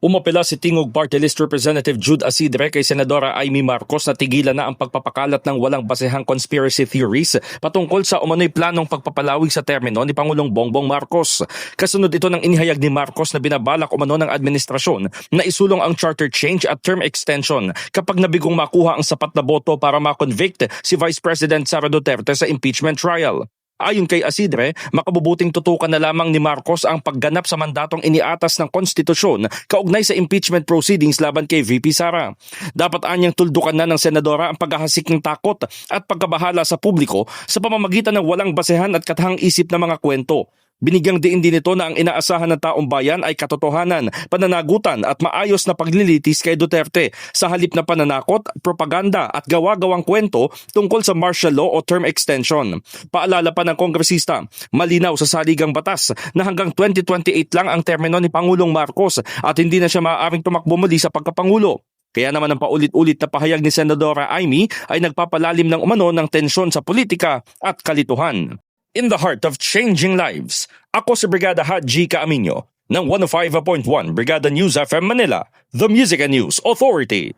Umapela si Tingog Party List Representative Jude Asidre kay Senadora Amy Marcos na tigilan na ang pagpapakalat ng walang basehang conspiracy theories patungkol sa umano'y planong pagpapalawig sa termino ni Pangulong Bongbong Marcos. Kasunod ito ng inihayag ni Marcos na binabalak umano ng administrasyon na isulong ang charter change at term extension kapag nabigong makuha ang sapat na boto para makonvict si Vice President Sara Duterte sa impeachment trial. Ayon kay Asidre, makabubuting tutukan na lamang ni Marcos ang pagganap sa mandatong iniatas ng konstitusyon kaugnay sa impeachment proceedings laban kay VP Sara. Dapat anyang tuldukan na ng senadora ang paghahasik ng takot at pagkabahala sa publiko sa pamamagitan ng walang basehan at katahang isip na mga kwento. Binigyang diin din ito na ang inaasahan ng taong bayan ay katotohanan, pananagutan at maayos na paglilitis kay Duterte sa halip na pananakot, propaganda at gawa-gawang kwento tungkol sa martial law o term extension. Paalala pa ng kongresista, malinaw sa saligang batas na hanggang 2028 lang ang termino ni Pangulong Marcos at hindi na siya maaaring tumakbo muli sa pagkapangulo. Kaya naman ang paulit-ulit na pahayag ni Senadora Amy ay nagpapalalim ng umano ng tensyon sa politika at kalituhan. In the heart of changing lives, ako si Brigada Haji Caaminyo ng 105.1 Brigada News FM Manila, the Music and News Authority.